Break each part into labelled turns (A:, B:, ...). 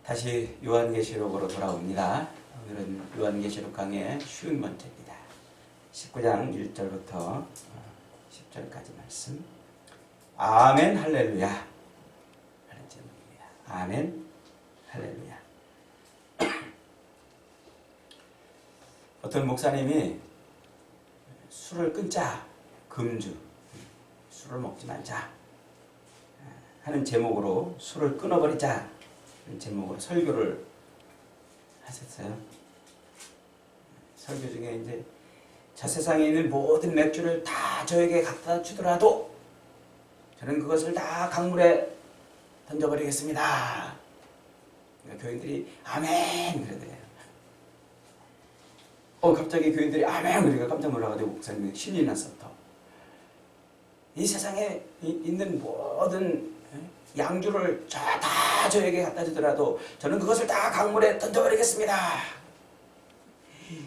A: 다시 요한계시록으로 돌아옵니다. 오늘은 요한계시록 강의 50번째입니다. 19장 1절부터 10절까지 말씀. 아멘 할렐루야 하는 제목입니다. 아멘 할렐루야. 어떤 목사님이 술을 끊자, 금주, 술을 먹지 말자 하는 제목으로 술을 끊어버리자 하는 제목으로 설교를 하셨어요. 설교 중에 이제 저 세상에 있는 모든 맥주를 다 저에게 갖다 주더라도 저는 그것을 다 강물에 던져버리겠습니다. 그러니까 교인들이 아멘 그러더래요. 갑자기 교인들이 아멘 그러니까 깜짝 놀라가지고 목사님이 신이 났어. 이 세상에 있는 모든 양주를 다 저에게 갖다 주더라도 저는 그것을 다 강물에 던져버리겠습니다.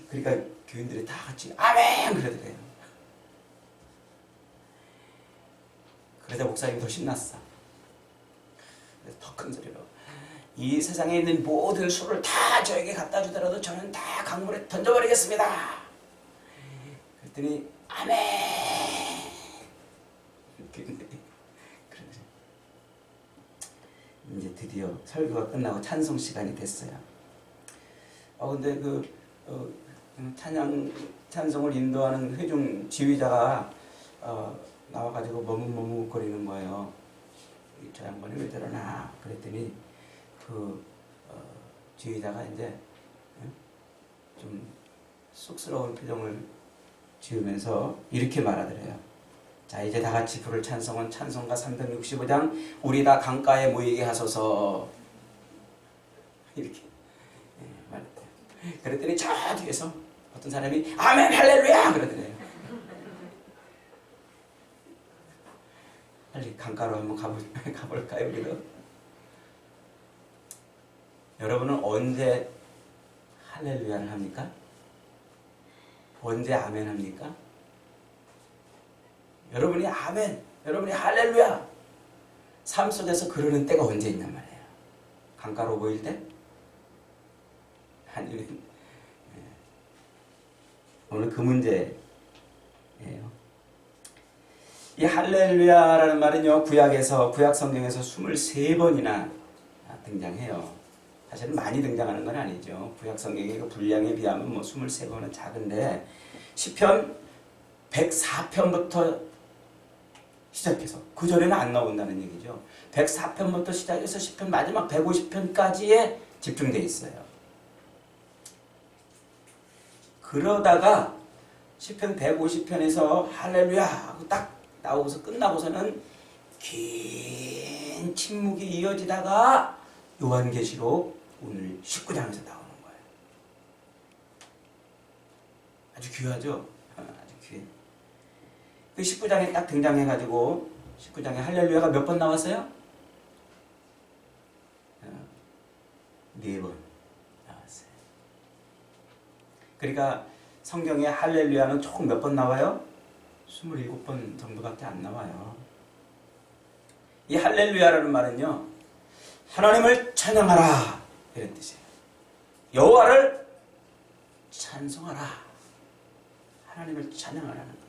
A: 그러니까 교인들이 다 같이 아멘 그러더래요. 그러자 목사님이 더 신났어. 더 큰 소리로 이 세상에 있는 모든 술을 다 저에게 갖다 주더라도 저는 다 강물에 던져버리겠습니다. 그랬더니 아멘. 이제 드디어 설교가 끝나고 찬송 시간이 됐어요. 근데 찬송을 인도하는 회중 지휘자가 나와가지고 머뭇머뭇거리는 거예요. 저 양반이 왜 저러나 그랬더니 지휘자가 이제 좀 쑥스러운 표정을 지으면서 이렇게 말하더래요. 자, 이제 다 같이 부를 찬송은 찬송가 365장 우리 다 강가에 모이게 하소서 이렇게 말했대요. 그랬더니 저 뒤에서 어떤 사람이 아멘 할렐루야 그러더래요. 빨리 강가로 한번 가볼까요? 우리도? 여러분은 언제 할렐루야를 합니까? 언제 아멘 합니까? 여러분이 아멘, 여러분이 할렐루야 삶 속에서 그러는 때가 언제 있냔 말이에요. 강가로 모일 때? 아니면 오늘 그 문제예요. 이 할렐루야라는 말은요, 구약 성경에서 23번이나 등장해요. 사실은 많이 등장하는 건 아니죠. 구약 성경의 분량에 비하면 23번은 작은데 시편 104편부터 시작해서 그 전에는 안 나온다는 얘기죠. 104편부터 시작해서 시편 마지막 150편까지에 집중되어 있어요. 그러다가 시편 150편에서 할렐루야 하고 딱 나오고서 끝나고서는 긴 침묵이 이어지다가 요한계시록 오늘 19장에서 나오는 거예요. 아주 귀하죠? 아주 귀해. 그 19장에 딱 등장해가지고 19장에 할렐루야가 몇 번 나왔어요? 4번 나왔어요. 그러니까 성경에 할렐루야는 총 몇 번 나와요? 27번 정도밖에 안 나와요. 이 할렐루야라는 말은요, 하나님을 찬양하라 이런 뜻이에요. 여호와를 찬송하라. 하나님을 찬양하라는 거죠.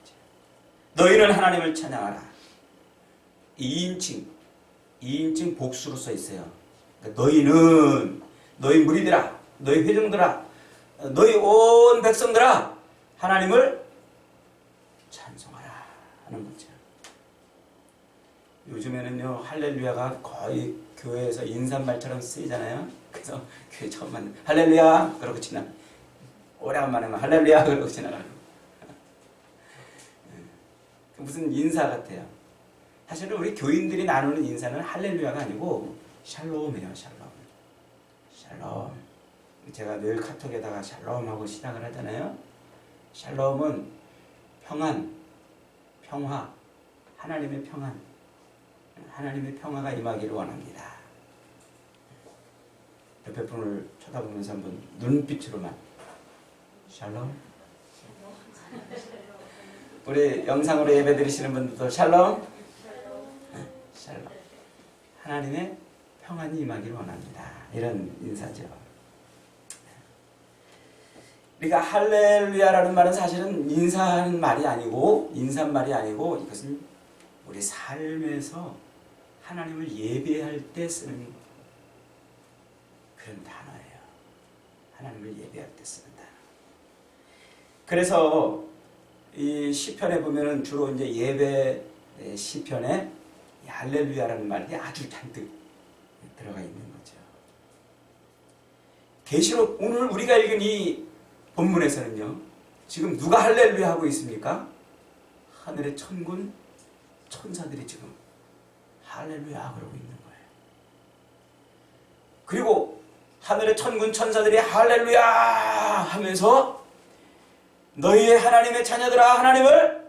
A: 너희는 하나님을 찬양하라. 2인칭 복수로 써 있어요. 그러니까 너희는, 너희 무리들아, 너희 회중들아, 너희 온 백성들아, 하나님을 찬송하라 하는 거죠. 요즘에는요, 할렐루야가 거의 교회에서 인사말처럼 쓰이잖아요. 그래서 교회 처음 만나면 할렐루야 그러고 지나, 오래간만에 할렐루야 그러고 지나가고. 무슨 인사 같아요. 사실은 우리 교인들이 나누는 인사는 할렐루야가 아니고 샬롬이에요. 샬롬. 제가 늘 카톡에다가 샬롬하고 시작을 하잖아요. 샬롬은 평안, 평화, 하나님의 평안, 하나님의 평화가 임하기를 원합니다. 옆에 분을 쳐다보면서 한번 눈빛으로만 샬롬. 우리 영상으로 예배 드리시는 분들도 샬롬. 샬롬. 하나님의 평안이 임하기를 원합니다. 이런 인사죠. 우리가 할렐루야라는 말은 사실은 인사하는 말이 아니고 인사말이 아니고 이것은 우리 삶에서 하나님을 예배할 때 쓰는 그런 단어예요. 하나님을 예배할 때 쓰는 단어. 그래서 이 시편에 보면은 주로 이제 예배 시편에 할렐루야라는 말이 아주 잔뜩 들어가 있는 거죠. 계시록 오늘 우리가 읽은 이 본문에서는요, 지금 누가 할렐루야 하고 있습니까? 하늘의 천군 천사들이 지금 할렐루야 그러고 있는 거예요. 그리고 하늘의 천군 천사들이 할렐루야 하면서 너희의 하나님의 자녀들아 하나님을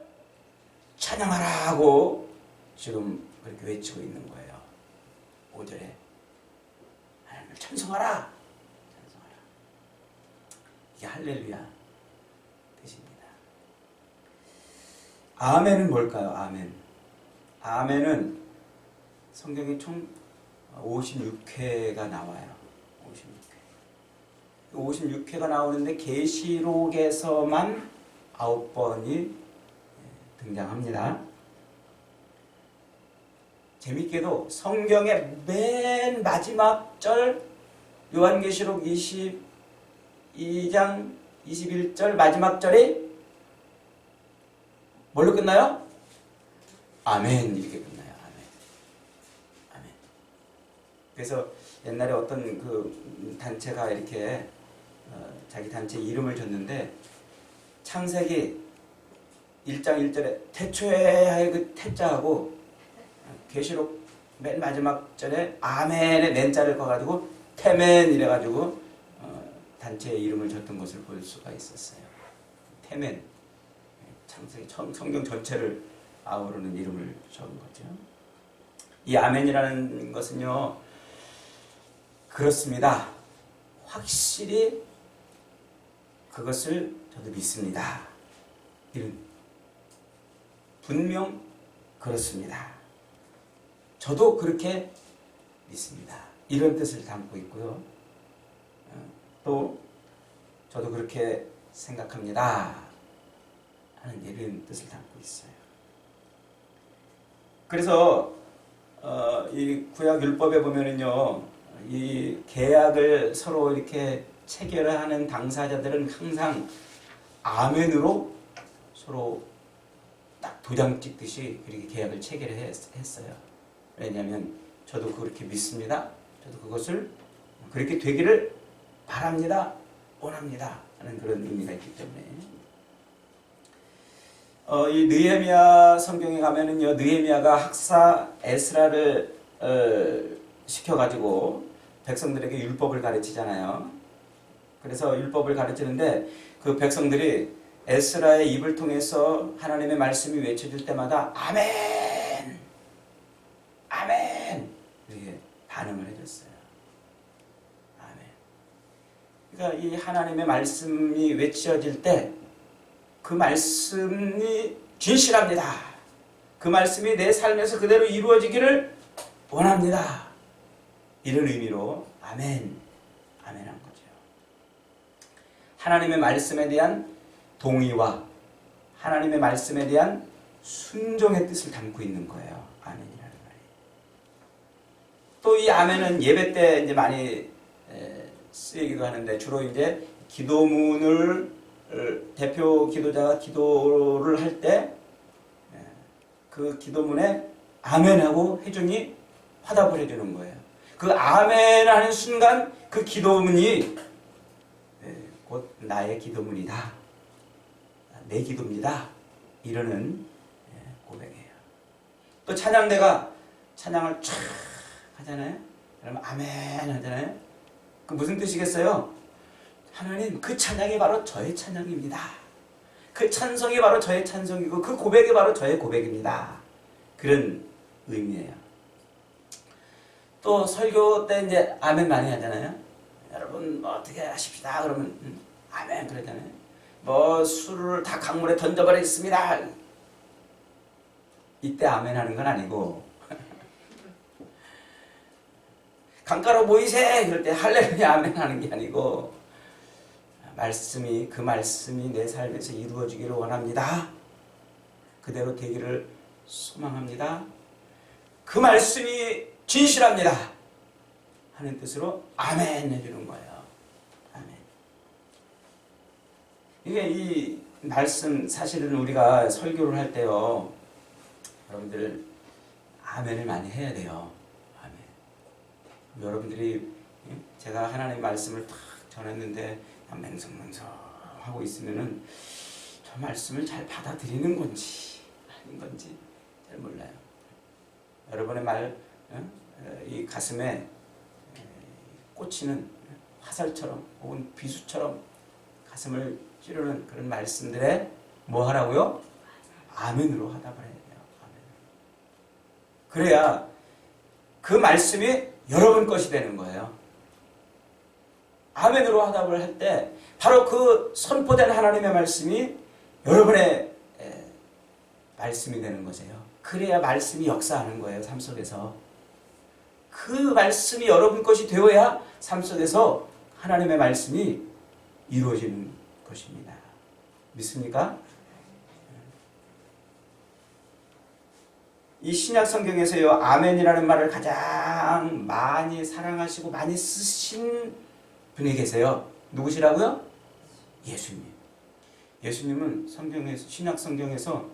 A: 찬양하라 하고 지금 그렇게 외치고 있는 거예요. 5절에 하나님을 찬송하라. 이게 할렐루야 뜻입니다. 아멘은 뭘까요? 아멘. 아멘은 성경에 총 56회가 나와요. 56회. 56회가 나오는데 계시록에서만 9번이 등장합니다. 재밌게도 성경의 맨 마지막 절 요한계시록 22장 21절 마지막 절이 뭘로 끝나요? 아멘 이렇게 끝나요. 아멘. 아멘. 그래서 옛날에 어떤 그 단체가 이렇게 자기 단체 이름을 줬는데 창세기 1장 1절에 태초에 그 태자하고 계시록 맨 마지막 절에 아멘의 맨자를 꺼가지고 태멘 이래가지고 단체의 이름을 줬던 것을 볼 수가 있었어요. 태멘, 창세기 성경 전체를 아우르는 이름을 적은 거죠. 이 아멘이라는 것은요, 그렇습니다. 확실히 그것을 저도 믿습니다. 이런 분명 그렇습니다. 저도 그렇게 믿습니다. 이런 뜻을 담고 있고요. 또 저도 그렇게 생각합니다 하는 이런 뜻을 담고 있어요. 그래서 이 구약 율법에 보면은요, 이 계약을 서로 이렇게 체결하는 당사자들은 항상 아멘으로 서로 딱 도장 찍듯이 그렇게 계약을 체결했어요. 왜냐하면 저도 그렇게 믿습니다. 저도 그것을 그렇게 되기를 바랍니다. 원합니다. 하는 그런 의미가 있기 때문에. 이 느헤미야 성경에 가면은요, 느헤미야가 학사 에스라를 시켜가지고 백성들에게 율법을 가르치잖아요. 그래서 율법을 가르치는데 그 백성들이 에스라의 입을 통해서 하나님의 말씀이 외쳐질 때마다 아멘! 아멘! 이렇게 반응을 해줬어요. 아멘. 그러니까 이 하나님의 말씀이 외쳐질 때 그 말씀이 진실합니다. 그 말씀이 내 삶에서 그대로 이루어지기를 원합니다. 이런 의미로 아멘, 아멘한 거죠. 하나님의 말씀에 대한 동의와 하나님의 말씀에 대한 순종의 뜻을 담고 있는 거예요. 아멘이라는 말이. 또 이 아멘은 예배 때 이제 많이 쓰이기도 하는데 주로 이제 기도문을 대표 기도자가 기도를 할 때 그 기도문에 아멘하고 회중이 화답을 해주는 거예요. 그 아멘하는 순간 그 기도문이 곧 나의 기도문이다. 내 기도입니다. 이러는 고백이에요. 또 찬양대가 찬양을 촥 하잖아요. 그러면 아멘 하잖아요. 그 무슨 뜻이겠어요? 하나님, 그 찬양이 바로 저의 찬양입니다. 그 찬송이 바로 저의 찬송이고 그 고백이 바로 저의 고백입니다. 그런 의미예요. 또 설교 때 이제 아멘 많이 하잖아요. 여러분 뭐 어떻게 하십시다 그러면 아멘 그러잖아요. 뭐 술을 다 강물에 던져버리겠습니다. 이때 아멘 하는 건 아니고 강가로 모이세 이럴 때 할렐루야 아멘 하는 게 아니고 말씀이 그 말씀이 내 삶에서 이루어지기를 원합니다. 그대로 되기를 소망합니다. 그 말씀이 진실합니다. 하는 뜻으로 아멘 해주는 거예요. 아멘. 이게 이 말씀 사실은 우리가 설교를 할 때요. 여러분들 아멘을 많이 해야 돼요. 아멘. 여러분들이 제가 하나님의 말씀을 탁 전했는데 맹성맹성하고 있으면은 저 말씀을 잘 받아들이는 건지 아닌 건지 잘 몰라요. 여러분의 말, 이 가슴에 꽂히는 화살처럼 혹은 비수처럼 가슴을 찌르는 그런 말씀들에 뭐 하라고요? 아멘으로 화답을 해야 돼요. 아멘. 그래야 그 말씀이 여러분 것이 되는 거예요. 아멘으로 화답을 할 때 바로 그 선포된 하나님의 말씀이 여러분의 말씀이 되는 거세요. 그래야 말씀이 역사하는 거예요. 삶 속에서. 그 말씀이 여러분 것이 되어야 삶 속에서 하나님의 말씀이 이루어지는 것입니다. 믿습니까? 이 신약 성경에서요, 아멘이라는 말을 가장 많이 사랑하시고 많이 쓰신 분이 계세요. 누구시라고요? 예수님. 예수님은 성경에서, 신약 성경에서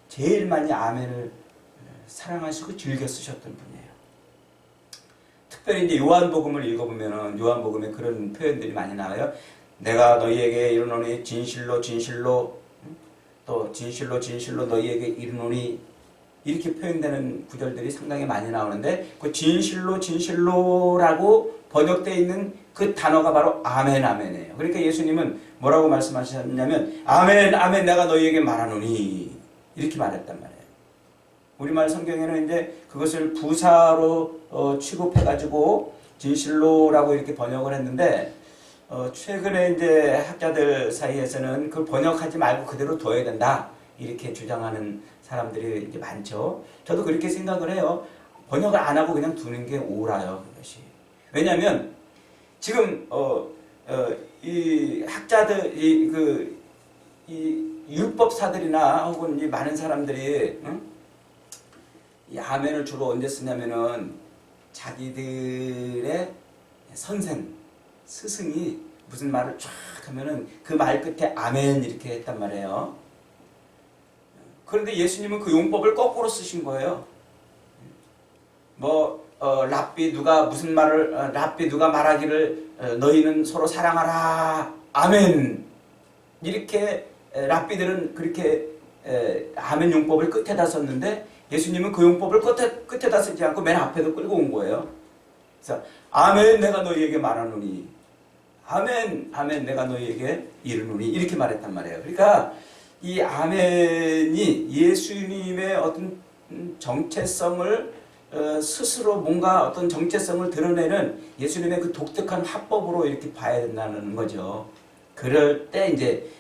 A: 제일 많이 아멘을 사랑하시고 즐겨 쓰셨던 분이에요. 특별히 이제 요한복음을 읽어보면은 요한복음에 그런 표현들이 많이 나와요. 내가 너희에게 이르노니 진실로 진실로, 또 진실로 진실로 너희에게 이르노니, 이렇게 표현되는 구절들이 상당히 많이 나오는데 그 진실로 진실로라고 번역되어 있는 그 단어가 바로 아멘 아멘이에요. 그러니까 예수님은 뭐라고 말씀하셨냐면 아멘 아멘 내가 너희에게 말하노니 이렇게 말했단 말이에요. 우리말 성경에는 이제 그것을 부사로 취급해가지고 진실로라고 이렇게 번역을 했는데 최근에 이제 학자들 사이에서는 그걸 번역하지 말고 그대로 둬야 된다 이렇게 주장하는 사람들이 이제 많죠. 저도 그렇게 생각을 해요. 번역을 안 하고 그냥 두는 게 옳아요. 그것이. 왜냐하면 지금 이 학자들 이 율법사들이나 혹은 이 많은 사람들이 이 아멘을 주로 언제 쓰냐면은 자기들의 선생 스승이 무슨 말을 쫙 하면은 그 말 끝에 아멘 이렇게 했단 말이에요. 그런데 예수님은 그 용법을 거꾸로 쓰신 거예요. 랍비 누가 무슨 말을 랍비 누가 말하기를 너희는 서로 사랑하라 아멘 이렇게 랍비들은 그렇게 아멘 용법을 끝에다 썼는데 예수님은 그 용법을 끝에다 쓰지 않고 맨 앞에도 끌고 온 거예요. 그래서 아멘 내가 너희에게 말하노니 아멘 아멘 내가 너희에게 이르노니 이렇게 말했단 말이에요. 그러니까 이 아멘이 예수님의 어떤 정체성을 스스로 뭔가 어떤 정체성을 드러내는 예수님의 그 독특한 화법으로 이렇게 봐야 된다는 거죠. 그럴 때 이제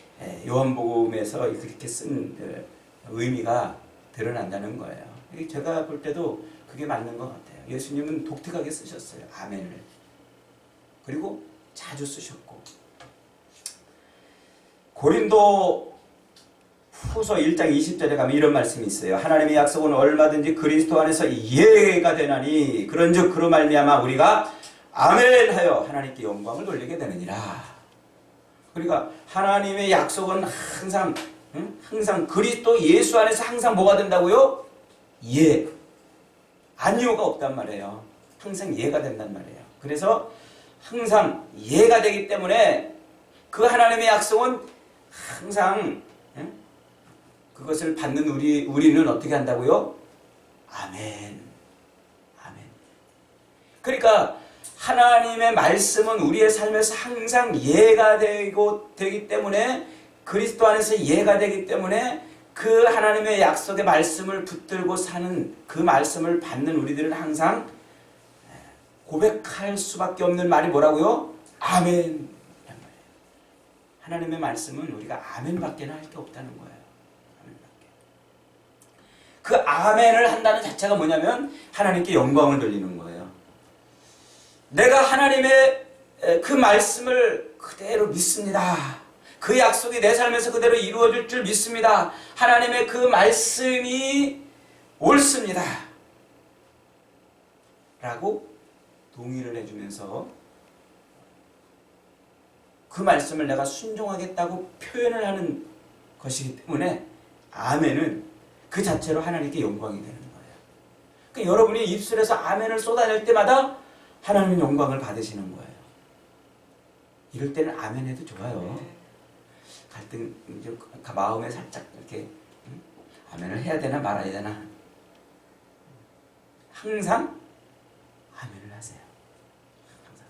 A: 요한복음에서 그렇게 쓴 그 의미가 드러난다는 거예요. 제가 볼 때도 그게 맞는 것 같아요. 예수님은 독특하게 쓰셨어요. 아멘을. 그리고 자주 쓰셨고. 고린도 후서 1장 20절에 가면 이런 말씀이 있어요. 하나님의 약속은 얼마든지 그리스도 안에서 예가 되나니 그런즉 그로 말미암아 우리가 아멘하여 하나님께 영광을 돌리게 되느니라. 그러니까 하나님의 약속은 항상 그리스도 예수 안에서 항상 뭐가 된다고요? 예. 아니요가 없단 말이에요. 항상 예가 된단 말이에요. 그래서 항상 예가 되기 때문에 그 하나님의 약속은 항상 그것을 받는 우리는 어떻게 한다고요? 아멘. 아멘. 그러니까 하나님의 말씀은 우리의 삶에서 항상 예가 되기 때문에 그리스도 안에서 예가 되기 때문에 그 하나님의 약속의 말씀을 붙들고 사는 그 말씀을 받는 우리들은 항상 고백할 수밖에 없는 말이 뭐라고요? 아멘. 하나님의 말씀은 우리가 아멘밖에 할 게 없다는 거예요. 그 아멘을 한다는 자체가 뭐냐면 하나님께 영광을 돌리는 거예요. 내가 하나님의 그 말씀을 그대로 믿습니다. 그 약속이 내 삶에서 그대로 이루어질 줄 믿습니다. 하나님의 그 말씀이 옳습니다. 라고 동의를 해주면서 그 말씀을 내가 순종하겠다고 표현을 하는 것이기 때문에 아멘은 그 자체로 하나님께 영광이 되는 거예요. 그러니까 여러분이 입술에서 아멘을 쏟아낼 때마다 하나님은 영광을 받으시는 거예요. 이럴 때는 아멘 해도 좋아요. 갈등, 마음에 살짝 이렇게 아멘을 해야 되나 말아야 되나. 항상 아멘을 하세요. 항상.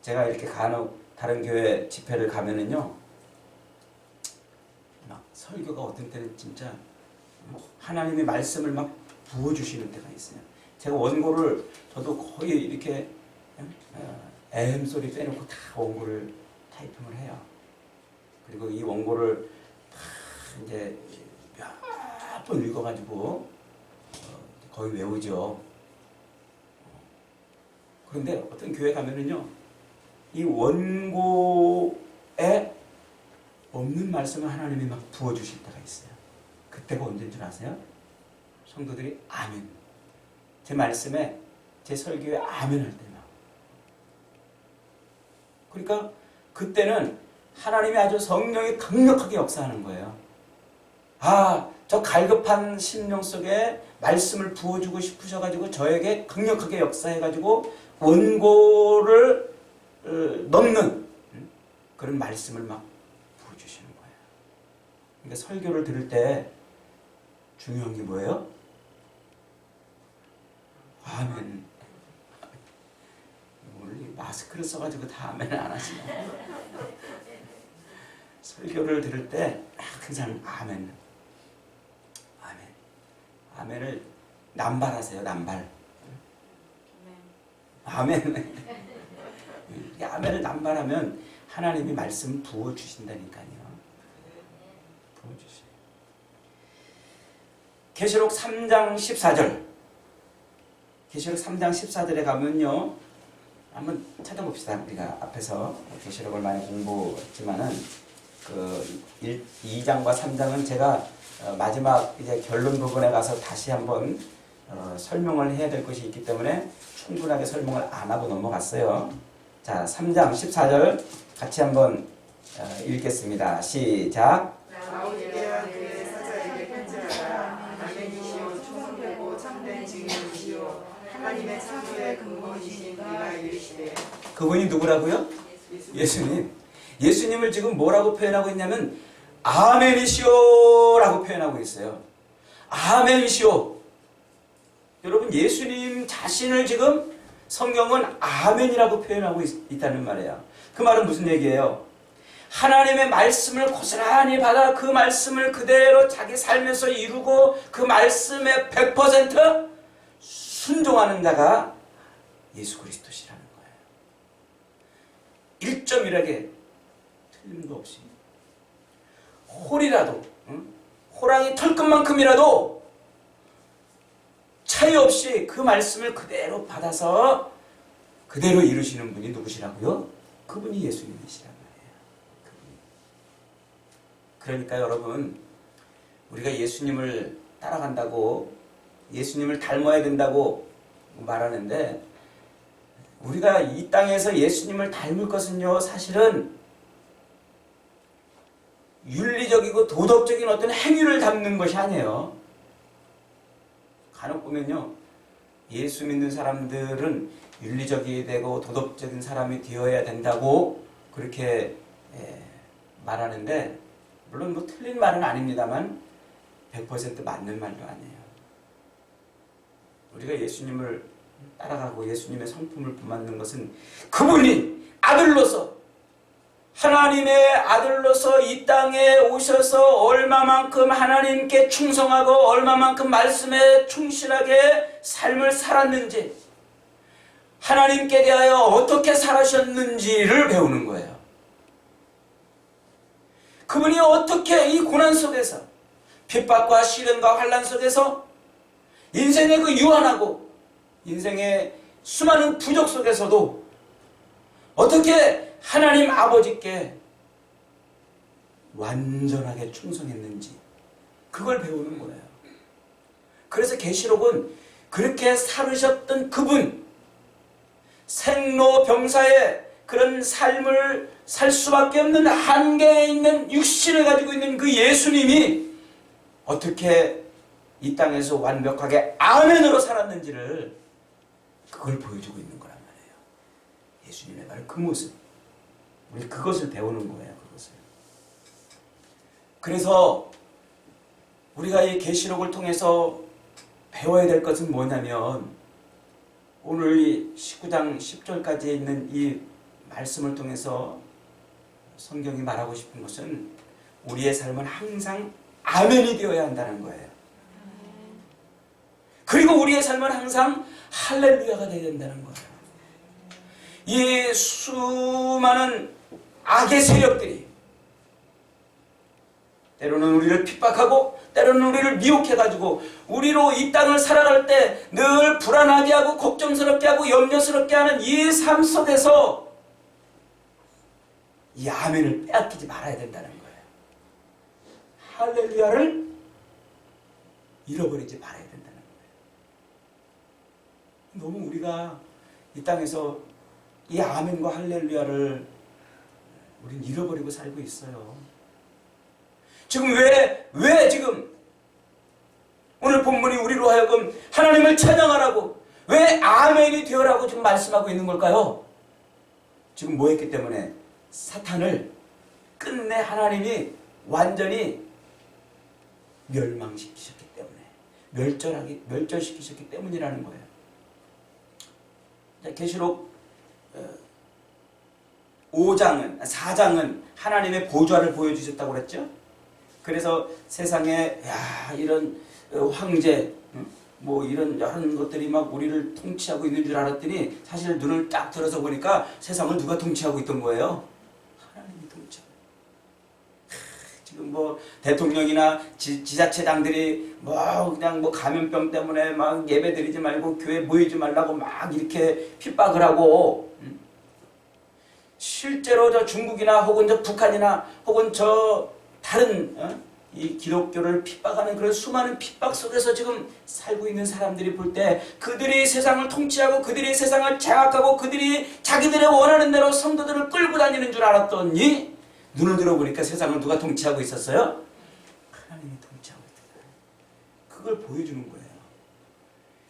A: 제가 이렇게 간혹 다른 교회 집회를 가면은요, 막 설교가 어떤 때는 진짜 하나님의 말씀을 막 부어주시는 때가 있어요. 제가 원고를 저도 거의 이렇게 AM 소리 빼놓고 다 원고를 타이핑을 해요. 그리고 이 원고를 이제 몇 번 읽어가지고 거의 외우죠. 그런데 어떤 교회 가면은요, 이 원고에 없는 말씀을 하나님이 막 부어주실 때가 있어요. 그때가 언제인 줄 아세요? 성도들이 아멘. 제 말씀에, 제 설교에 아멘 할 때만. 그러니까 그때는 하나님이 아주 성령이 강력하게 역사하는 거예요. 아, 저 갈급한 심령 속에 말씀을 부어주고 싶으셔가지고 저에게 강력하게 역사해가지고 원고를 넘는 그런 말씀을 막 부어주시는 거예요. 그러니까 설교를 들을 때 중요한 게 뭐예요? 아멘. 오늘 마스크를 써가지고 다 아멘을 안 하시네. 설교를 들을 때 항상 아멘. 아멘. 아멘을 남발하세요. 남발. 아멘. 아멘을 남발하면 하나님이 말씀 부어주신다니까요. 부어주세요. 계시록 3장 14절. 계시록 3장 14절에 가면요, 한번 찾아봅시다. 우리가 앞에서 계시록을 많이 공부했지만은 그 2장과 3장은 제가 마지막 이제 결론 부분에 가서 다시 한번 설명을 해야 될 것이 있기 때문에 충분하게 설명을 안 하고 넘어갔어요. 자, 3장 14절 같이 한번 읽겠습니다. 시작.
B: 라오디게아 교회 사자에게 편지하라. 아멘이시오 충성되고 참된 증인이시오 하나님의 창조의 근본이신 이가 이르시되.
A: 그분이 누구라고요? 예수님. 예수님을 지금 뭐라고 표현하고 있냐면 아멘이시오 라고 표현하고 있어요. 아멘이시오. 여러분, 예수님 자신을 지금 성경은 아멘이라고 표현하고 있다는 말이에요. 그 말은 무슨 얘기예요? 하나님의 말씀을 고스란히 받아 그 말씀을 그대로 자기 삶에서 이루고 그 말씀에 100% 순종하는 자가 예수 그리스도시라는 거예요. 1.1하게 틀림도 없이 홀이라도, 호랑이 털끝만큼이라도 차이 없이 그 말씀을 그대로 받아서 그대로 이루시는 분이 누구시라고요? 그분이 예수님이시란 말이에요. 그러니까 여러분, 우리가 예수님을 따라간다고, 예수님을 닮아야 된다고 말하는데, 우리가 이 땅에서 예수님을 닮을 것은요, 사실은 윤리적이고 도덕적인 어떤 행위를 담는 것이 아니에요. 간혹 보면요, 예수 믿는 사람들은 윤리적이 되고 도덕적인 사람이 되어야 된다고 그렇게 말하는데, 물론 뭐 틀린 말은 아닙니다만 100% 맞는 말도 아니에요. 우리가 예수님을 따라가고 예수님의 성품을 본받는 것은 그분이 아들로서, 하나님의 아들로서 이 땅에 오셔서 얼마만큼 하나님께 충성하고 얼마만큼 말씀에 충실하게 삶을 살았는지, 하나님께 대하여 어떻게 살아셨는지를 배우는 거예요. 그분이 어떻게 이 고난 속에서, 핍박과 시련과 환난 속에서 인생의 그 유한하고 인생의 수많은 부족 속에서도 어떻게 하나님 아버지께 완전하게 충성했는지 그걸 배우는 거예요. 그래서 계시록은 그렇게 살으셨던 그분, 생로병사의 그런 삶을 살 수밖에 없는 한계에 있는 육신을 가지고 있는 그 예수님이 어떻게 이 땅에서 완벽하게 아멘으로 살았는지를 그걸 보여주고 있는 거란 말이에요. 예수님의 바로 그 모습. 우리 그것을 배우는 거예요. 그것을. 그래서 우리가 이 계시록을 통해서 배워야 될 것은 뭐냐면 오늘 이 19장 10절까지 있는 이 말씀을 통해서 성경이 말하고 싶은 것은 우리의 삶은 항상 아멘이 되어야 한다는 거예요. 그리고 우리의 삶은 항상 할렐루야가 되어야 된다는 거예요. 이 수많은 악의 세력들이 때로는 우리를 핍박하고 때로는 우리를 미혹해가지고 우리로 이 땅을 살아갈 때 늘 불안하게 하고 걱정스럽게 하고 염려스럽게 하는 이 삶 속에서 이 아멘을 빼앗기지 말아야 된다는 거예요. 할렐루야를 잃어버리지 말아야 된다는 거예요. 너무 우리가 이 땅에서 이 아멘과 할렐루야를 우린 잃어버리고 살고 있어요. 지금 왜 지금 오늘 본문이 우리로 하여금 하나님을 찬양하라고 왜 아멘이 되어라고 지금 말씀하고 있는 걸까요? 지금 뭐 했기 때문에? 사탄을 끝내 하나님이 완전히 멸망시키셨기 때문에 멸절시키셨기 때문이라는 거예요. 계시록 4장은 하나님의 보좌를 보여주셨다고 그랬죠. 그래서 세상에 이런 황제 뭐 이런 여러 것들이 막 우리를 통치하고 있는 줄 알았더니 사실 눈을 딱 들어서 보니까 세상을 누가 통치하고 있던 거예요? 하나님이 통치하고. 지금 뭐 대통령이나 지자체장들이 뭐 그냥 뭐 감염병 때문에 막 예배 드리지 말고 교회 모이지 말라고 막 이렇게 핍박을 하고 실제로 저 중국이나 혹은 저 북한이나 혹은 저 다른 이 기독교를 핍박하는 그런 수많은 핍박 속에서 지금 살고 있는 사람들이 볼 때 그들이 세상을 통치하고 그들이 세상을 장악하고 그들이 자기들의 원하는 대로 성도들을 끌고 다니는 줄 알았더니 눈을 들어보니까 세상을 누가 통치하고 있었어요? 하나님이 통치하고 있다. 그걸 보여주는 거예요.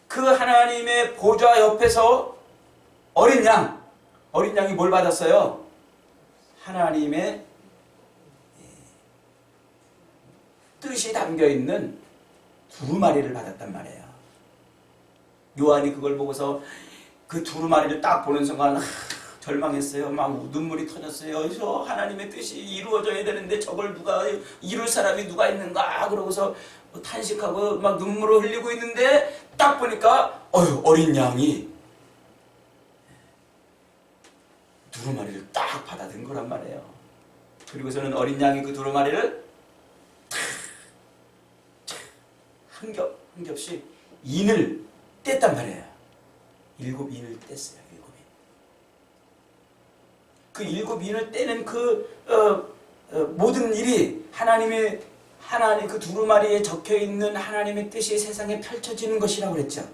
A: 그 하나님의 보좌 옆에서 어린 양이 뭘 받았어요? 하나님의 뜻이 담겨있는 두루마리를 받았단 말이에요. 요한이 그걸 보고서 그 두루마리를 딱 보는 순간 절망했어요. 막 눈물이 터졌어요. 저 하나님의 뜻이 이루어져야 되는데 저걸 누가 이룰 사람이 누가 있는가 그러고서 탄식하고 막 눈물을 흘리고 있는데 딱 보니까 어린 양이 두루마리를 딱 받아든 거란 말이에요. 그리고서는 어린 양이 그 두루마리를 한 겹씩 인을 뗐단 말이에요. 7인을 뗐어요. 7인. 그 7인을 떼는 그 모든 일이 하나님 그 두루마리에 적혀있는 하나님의 뜻이 세상에 펼쳐지는 것이라고 그랬죠.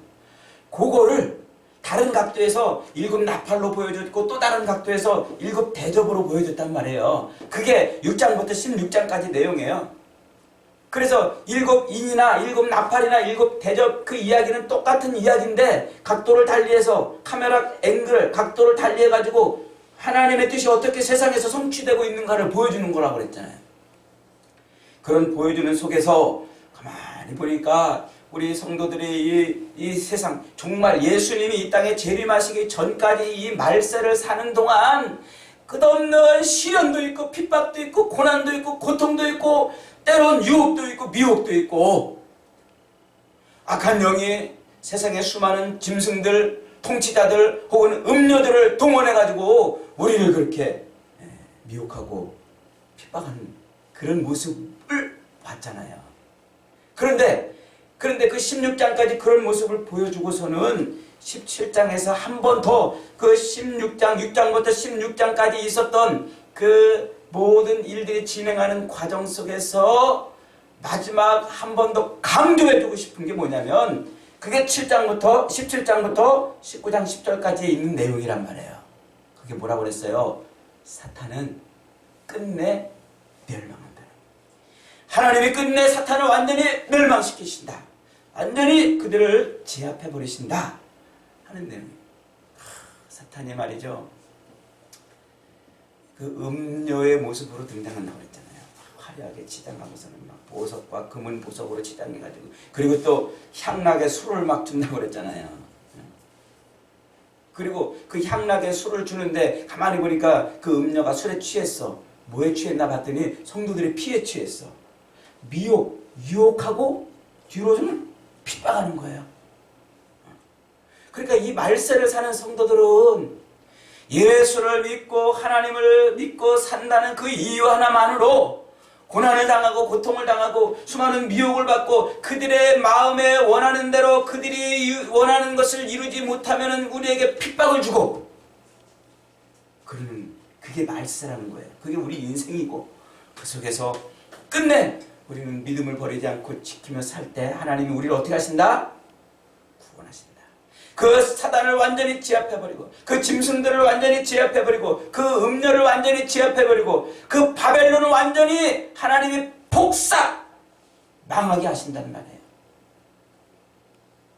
A: 그거를 다른 각도에서 7 나팔로 보여줬고 또 다른 각도에서 7 대접으로 보여줬단 말이에요. 그게 6장부터 16장까지 내용이에요. 그래서 7인이나 7 나팔이나 7 대접 그 이야기는 똑같은 이야기인데 각도를 달리해서 카메라 앵글 각도를 달리해가지고 하나님의 뜻이 어떻게 세상에서 성취되고 있는가를 보여주는 거라고 그랬잖아요. 그런 보여주는 속에서 가만히 보니까 우리 성도들이 이 세상 정말 예수님이 이 땅에 재림하시기 전까지 이 말세를 사는 동안 끝없는 시련도 있고 핍박도 있고 고난도 있고 고통도 있고 때론 유혹도 있고 미혹도 있고 악한 영이 세상의 수많은 짐승들, 통치자들 혹은 음료들을 동원해가지고 우리를 그렇게 미혹하고 핍박하는 그런 모습을 봤잖아요. 그런데 그 16장까지 그런 모습을 보여주고서는 17장에서 한 번 더 그 16장, 6장부터 16장까지 있었던 그 모든 일들이 진행하는 과정 속에서 마지막 한 번 더 강조해주고 싶은 게 뭐냐면 그게 7장부터 17장부터 19장 10절까지 있는 내용이란 말이에요. 그게 뭐라고 그랬어요? 사탄은 끝내 멸망한다. 하나님이 끝내 사탄을 완전히 멸망시키신다. 완전히 그들을 제압해 버리신다 하는 내용. 사탄이 말이죠. 그 음녀의 모습으로 등장한다고 그랬잖아요. 화려하게 치장하고서는 막 보석과 금은 보석으로 치장해가지고, 그리고 또 향락에 술을 막 준다고 그랬잖아요. 그리고 그 향락에 술을 주는데 가만히 보니까 그 음녀가 술에 취했어. 뭐에 취했나 봤더니 성도들의 피에 취했어. 유혹하고 뒤로 좀 핍박하는 거예요. 그러니까 이 말세를 사는 성도들은 예수를 믿고 하나님을 믿고 산다는 그 이유 하나만으로 고난을 당하고 고통을 당하고 수많은 미혹을 받고 그들의 마음에 원하는 대로 그들이 원하는 것을 이루지 못하면 우리에게 핍박을 주고, 그러는 그게 말세라는 거예요. 그게 우리 인생이고, 그 속에서 끝내 우리는 믿음을 버리지 않고 지키며 살 때 하나님이 우리를 어떻게 하신다? 구원하신다. 그 사단을 완전히 제압해버리고 그 짐승들을 완전히 제압해버리고 그 음료를 완전히 제압해버리고 그 바벨론을 완전히 하나님이 폭삭 망하게 하신다는 말이에요.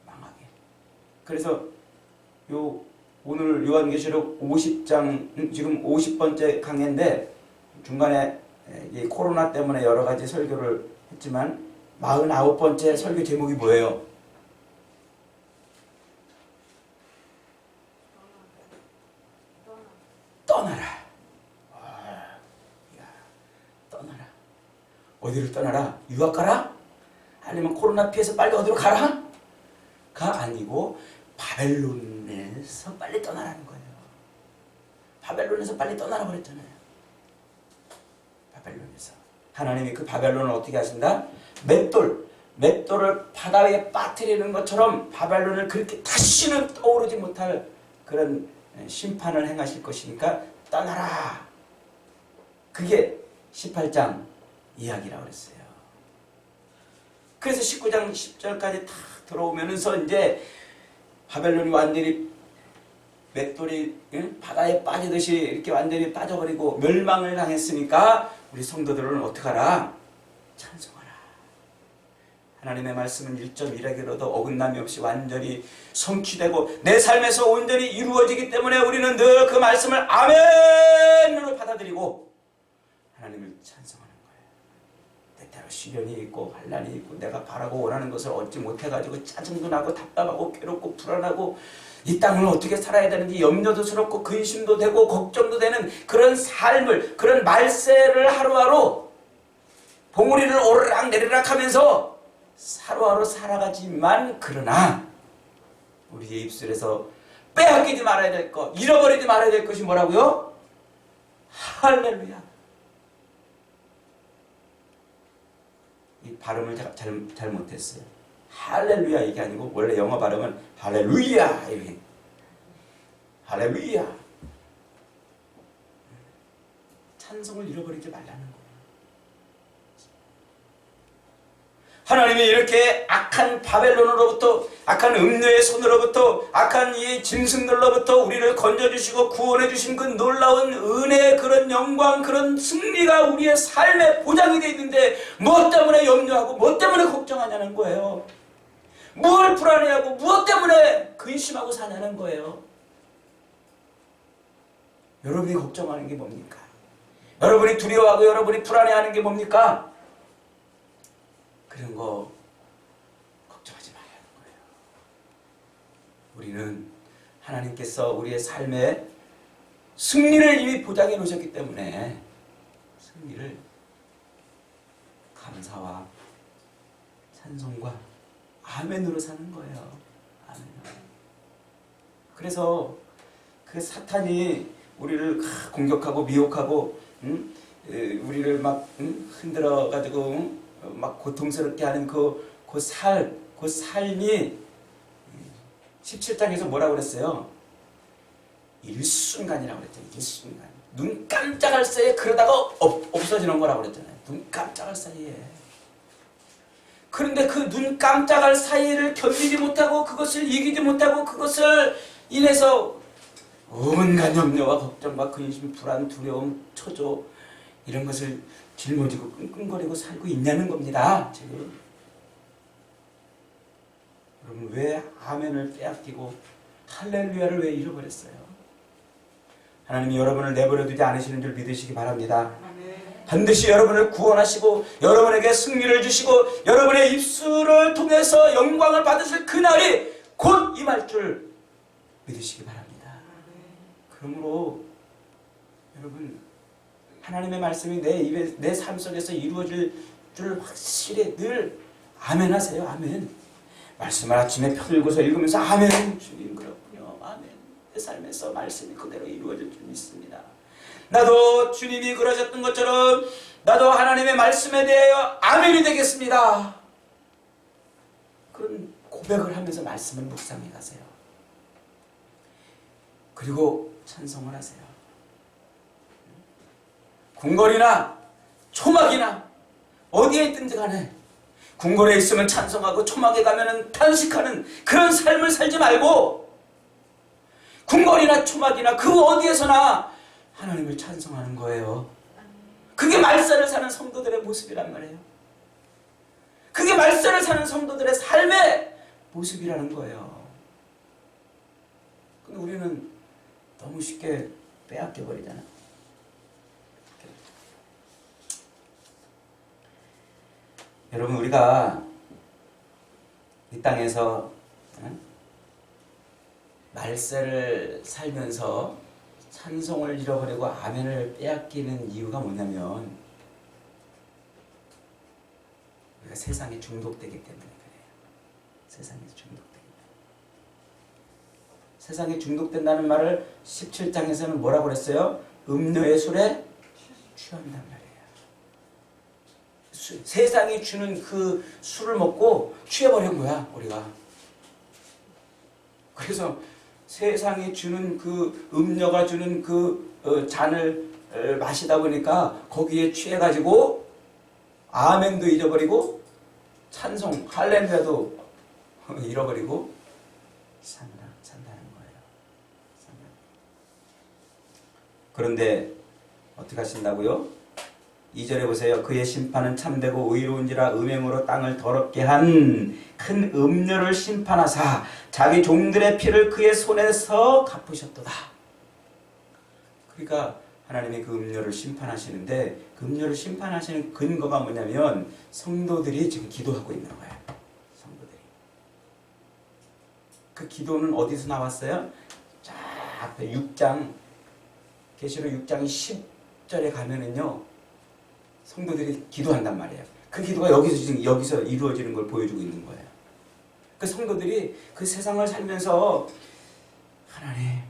A: 망하게. 그래서 오늘 요한계시록 50장 지금 50번째 강해인데 중간에 이 코로나 때문에 여러 가지 설교를 했지만 49번째 설교 제목이 뭐예요? 떠나라. 떠나라. 어디를 떠나라? 유학 가라? 아니면 코로나 피해서 빨리 어디로 가라? 가 아니고 바벨론에서 빨리 떠나라는 거예요. 바벨론에서 빨리 떠나라 그랬잖아요. 바벨론에서. 하나님이 그 바벨론을 어떻게 하신다? 맷돌을 바다 위에 빠뜨리는 것처럼 바벨론을 그렇게 다시는 떠오르지 못할 그런 심판을 행하실 것이니까 떠나라. 그게 18장 이야기라고 그랬어요. 그래서 19장 10절까지 다 들어오면서 이제 바벨론이 완전히 맷돌이 바다에 빠지듯이 이렇게 완전히 빠져버리고 멸망을 당했으니까 우리 성도들은 어떻게 하라? 찬송하라. 하나님의 말씀은 1.1하기로도 어긋남이 없이 완전히 성취되고 내 삶에서 온전히 이루어지기 때문에 우리는 늘 그 말씀을 아멘으로 받아들이고 하나님을 찬송하는 거예요. 때때로 시련이 있고 환난이 있고 내가 바라고 원하는 것을 얻지 못해가지고 짜증도 나고 답답하고 괴롭고 불안하고 이 땅을 어떻게 살아야 되는지 염려도 스럽고 근심도 되고 걱정도 되는 그런 삶을, 그런 말세를 하루하루 봉우리를 오르락 내리락 하면서 하루하루 살아가지만, 그러나 우리의 입술에서 빼앗기지 말아야 될 것, 잃어버리지 말아야 될 것이 뭐라고요? 할렐루야. 이 발음을 제가 잘못했어요. 할렐루야 이게 아니고 원래 영어 발음은 할렐루야 이렇게. 할렐루야. 찬송을 잃어버리지 말라는 거예요. 하나님이 이렇게 악한 바벨론으로부터, 악한 음녀의 손으로부터, 악한 이 짐승들로부터 우리를 건져주시고 구원해주신 그 놀라운 은혜, 그런 영광, 그런 승리가 우리의 삶에 보장이 되어 있는데 무엇 때문에 염려하고 무엇 때문에 걱정하냐는 거예요. 뭘 불안해하고 무엇 때문에 근심하고 사냐는 거예요. 여러분이 걱정하는 게 뭡니까? 여러분이 두려워하고 여러분이 불안해하는 게 뭡니까? 그런 거 걱정하지 말라는 거예요. 우리는 하나님께서 우리의 삶에 승리를 이미 보장해 놓으셨기 때문에 승리를 감사와 찬송과 아멘으로 사는 거예요. 아멘으로. 그래서 그 사탄이 우리를 공격하고 미혹하고 우리를 막 흔들어가지고 막 고통스럽게 하는 그 삶이 17장에서 뭐라고 그랬어요? 일순간이라고 그랬죠. 일순간. 눈 깜짝할 사이에 그러다가 없어지는 거라고 그랬잖아요. 눈 깜짝할 사이에. 그런데 그 눈 깜짝할 사이를 견디지 못하고 그것을 이기지 못하고 그것을 인해서 온갖 염려와 걱정과 근심, 불안, 두려움, 초조 이런 것을 짊어지고 끙끙거리고 살고 있냐는 겁니다. 지금. 여러분 왜 아멘을 빼앗기고 할렐루야를 왜 잃어버렸어요? 하나님이 여러분을 내버려 두지 않으시는 줄 믿으시기 바랍니다. 반드시 여러분을 구원하시고 여러분에게 승리를 주시고 여러분의 입술을 통해서 영광을 받으실 그날이 곧 임할 줄 믿으시기 바랍니다. 그러므로 여러분 하나님의 말씀이 내 입에 내 삶 속에서 이루어질 줄 확실히 늘 아멘 하세요. 아멘. 말씀을 아침에 펴들고서 읽으면서 아멘. 주님 그렇군요. 아멘. 내 삶에서 말씀이 그대로 이루어질 줄 믿습니다. 나도 주님이 그러셨던 것처럼 나도 하나님의 말씀에 대하여 아멘이 되겠습니다. 그런 고백을 하면서 말씀을 묵상해 가세요. 그리고 찬송을 하세요. 궁궐이나 초막이나 어디에 있든지 간에 궁궐에 있으면 찬송하고 초막에 가면은 탄식하는 그런 삶을 살지 말고 궁궐이나 초막이나 그 어디에서나 하나님을 찬송하는 거예요. 그게 말세를 사는 성도들의 모습이란 말이에요. 그게 말세를 사는 성도들의 삶의 모습이라는 거예요. 근데 우리는 너무 쉽게 빼앗겨 버리잖아. 여러분 우리가 이 땅에서 말세를 살면서 찬송을 잃어버리고 아멘을 빼앗기는 이유가 뭐냐면 우리가 세상에 중독되기 때문에 그래요. 세상에 중독되기 때문에. 세상에 중독된다는 말을 17장에서는 뭐라고 그랬어요? 음료의 술에 취한단 말이에요. 세상이 주는 그 술을 먹고 취해버린 거야 우리가. 그래서 세상이 주는 그 음료가 주는 그 잔을 마시다 보니까 거기에 취해가지고 아멘도 잊어버리고 찬송 할렐루야도 잃어버리고 산다는 거예요. 그런데 어떻게 하신다고요? 2절에 보세요. 그의 심판은 참되고 의로운지라 음행으로 땅을 더럽게 한 큰 음료를 심판하사 자기 종들의 피를 그의 손에서 갚으셨도다. 그러니까 하나님이 그 음료를 심판하시는데 그 음료를 심판하시는 근거가 뭐냐면 성도들이 지금 기도하고 있는 거예요. 성도들이. 그 기도는 어디서 나왔어요? 자, 앞에 6장 계시록 6장 10절에 가면은요. 성도들이 기도한단 말이에요. 그 기도가 여기서 이루어지는 걸 보여주고 있는 거예요. 그 성도들이 그 세상을 살면서 하나님,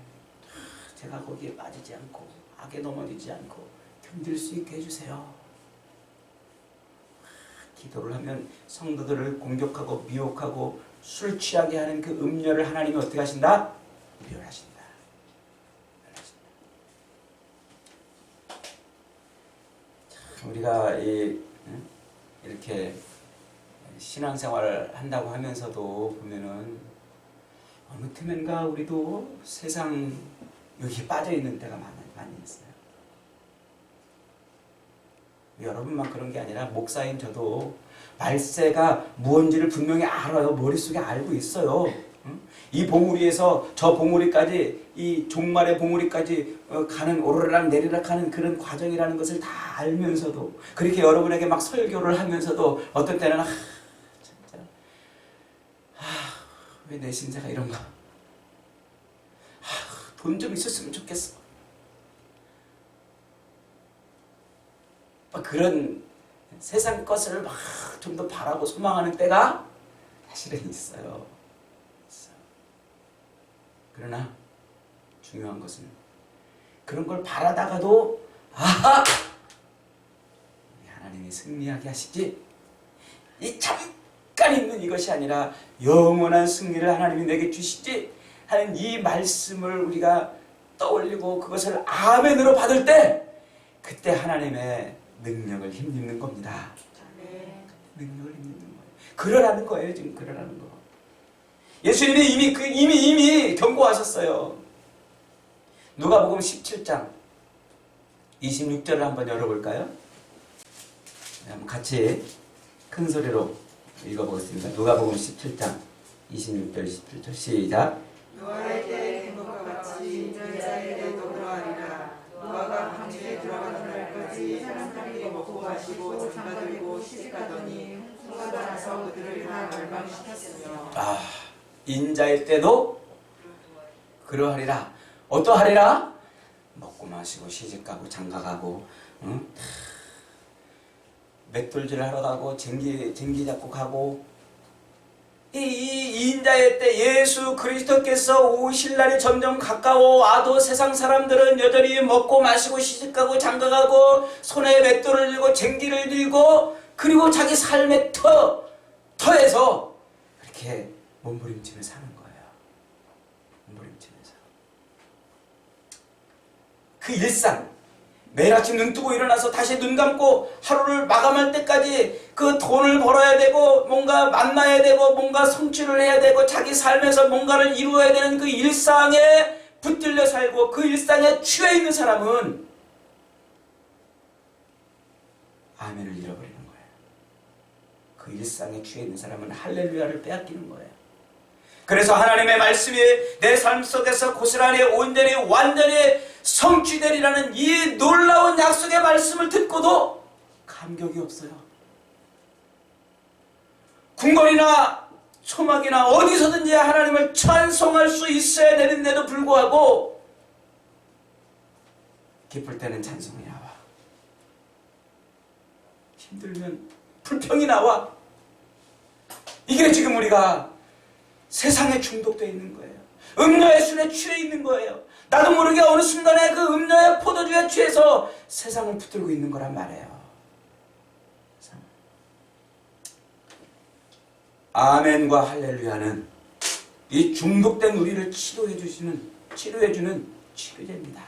A: 제가 거기에 빠지지 않고 악에 넘어지지 않고 견딜 수 있게 해주세요. 기도를 하면 성도들을 공격하고 미혹하고 술 취하게 하는 그 음료를 하나님이 어떻게 하신다? 멸하신다. 우리가 이렇게 신앙생활을 한다고 하면서도 보면은 어느 틈엔가 우리도 세상 여기 빠져 있는 때가 많이 있어요. 여러분만 그런 게 아니라 목사인 저도 말세가 무언지를 분명히 알아요. 머릿속에 알고 있어요. 이 봉우리에서 저 봉우리까지 이 종말의 봉우리까지 가는 오르락 내리락 하는 그런 과정이라는 것을 다 알면서도 그렇게 여러분에게 막 설교를 하면서도 어떤 때는 진짜 왜 내 신세가 이런가, 돈 좀 있었으면 좋겠어, 막 그런 세상 것을 막 좀 더 바라고 소망하는 때가 사실은 있어요. 그러나 중요한 것은 그런 걸 바라다가도 하나님이 승리하게 하시지 이 잠깐 잠깐 있는 이것이 아니라 영원한 승리를 하나님이 내게 주시지 하는 이 말씀을 우리가 떠올리고 그것을 아멘으로 받을 때 그때 하나님의 능력을 힘입는 겁니다. 능력을 힘입는 거예요. 그러라는 거예요. 지금 그러라는 거. 예수님이 이미 경고하셨어요. 누가복음 17장 26절을 한번 열어볼까요? 한번 같이 큰 소리로 읽어보겠습니다. 누가복음 17장 26절 27절 시작.
B: 노아의 때에 된 것과 같이 인자의 때도 그러하리라. 노아가 방주에 들어가는 날까지 사람들이 먹고 마시고 장가들고 시집가더니 홍수가 나서 그들을 다 멸망시켰으며.
A: 인자의 때도 그러하리라. 어떠하리라? 먹고 마시고 시집가고 장가가고 맷돌질 하러 가고 쟁기 잡고 가고 이 인자의 때 예수 그리스도께서 오실 날이 점점 가까워 와도 세상 사람들은 여전히 먹고 마시고 시집가고 장가가고 손에 맷돌을 들고 쟁기를 들고 그리고 자기 삶의 터에서 그렇게 몸부림치며 사는 거예요. 몸부림치면서 그 일상 매일 아침 눈 뜨고 일어나서 다시 눈 감고 하루를 마감할 때까지 그 돈을 벌어야 되고 뭔가 만나야 되고 뭔가 성취를 해야 되고 자기 삶에서 뭔가를 이루어야 되는 그 일상에 붙들려 살고 그 일상에 취해 있는 사람은 아멘을 잃어버리는 거예요. 그 일상에 취해 있는 사람은 할렐루야를 빼앗기는 거예요. 그래서 하나님의 말씀이 내 삶 속에서 고스란히 온전히 완전히 성취되리라는 이 놀라운 약속의 말씀을 듣고도 감격이 없어요. 궁궐이나 초막이나 어디서든지 하나님을 찬송할 수 있어야 되는데도 불구하고 기쁠 때는 찬송이 나와. 힘들면 불평이 나와. 이게 지금 우리가 세상에 중독되어 있는 거예요. 음료의 술에 취해 있는 거예요. 나도 모르게 어느 순간에 그 음료의 포도주에 취해서 세상을 붙들고 있는 거란 말이에요. 아멘과 할렐루야는 이 중독된 우리를 치료해주는 치료제입니다.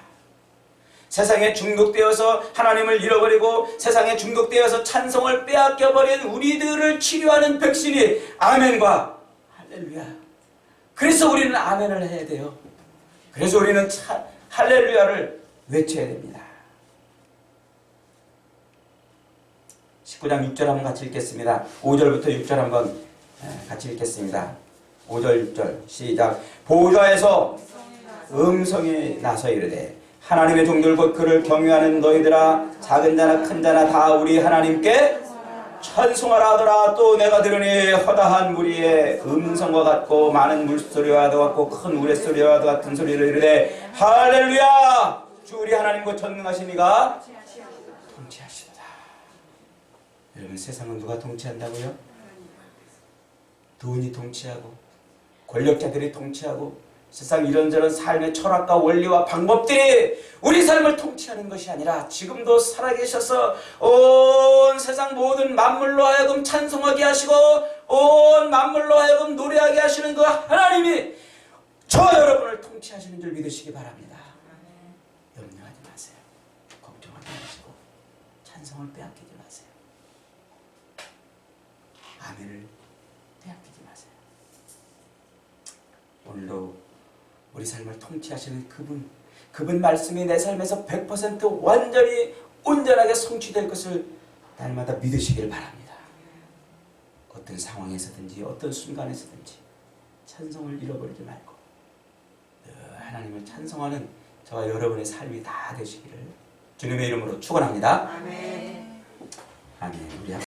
A: 세상에 중독되어서 하나님을 잃어버리고 세상에 중독되어서 찬송을 빼앗겨버린 우리들을 치료하는 백신이 아멘과 할렐루야. 그래서 우리는 아멘을 해야 돼요. 그래서 우리는 할렐루야를 외쳐야 됩니다. 19장 6절 한번 같이 읽겠습니다. 5절부터 6절 한번 같이 읽겠습니다. 5절 6절 시작. 보좌에서 음성이 나서 이르되 하나님의 종들 곧 그를 경외하는 너희들아 작은 자나 큰 자나 다 우리 하나님께 찬송하라 하더라. 또 내가 들으니 허다한 무리의 음성과 같고 많은 물소리와 같고 큰 우레소리와 같은 소리를 이르되 할렐루야 주 우리 하나님 곧 전능하신 이가 통치하시도다. 여러분 세상은 누가 통치한다고요? 돈이 통치하고 권력자들이 통치하고 세상 이런저런 삶의 철학과 원리와 방법들이 우리 삶을 통치하는 것이 아니라 지금도 살아계셔서 온 세상 모든 만물로 하여금 찬송하게 하시고 온 만물로 하여금 노래하게 하시는 그 하나님이 저 여러분을 통치하시는 줄 믿으시기 바랍니다. 염려하지 마세요. 걱정하지 마시고 찬송을 빼앗기지 마세요. 아멘을 빼앗기지 마세요. 오늘도 우리 삶을 통치하시는 그분 말씀이 내 삶에서 100% 완전히 온전하게 성취될 것을 날마다 믿으시길 바랍니다. 어떤 상황에서든지 어떤 순간에서든지 찬송을 잃어버리지 말고 늘 하나님을 찬송하는 저와 여러분의 삶이 다 되시기를 주님의 이름으로 축원합니다.
B: 아멘.
A: 아멘. 우리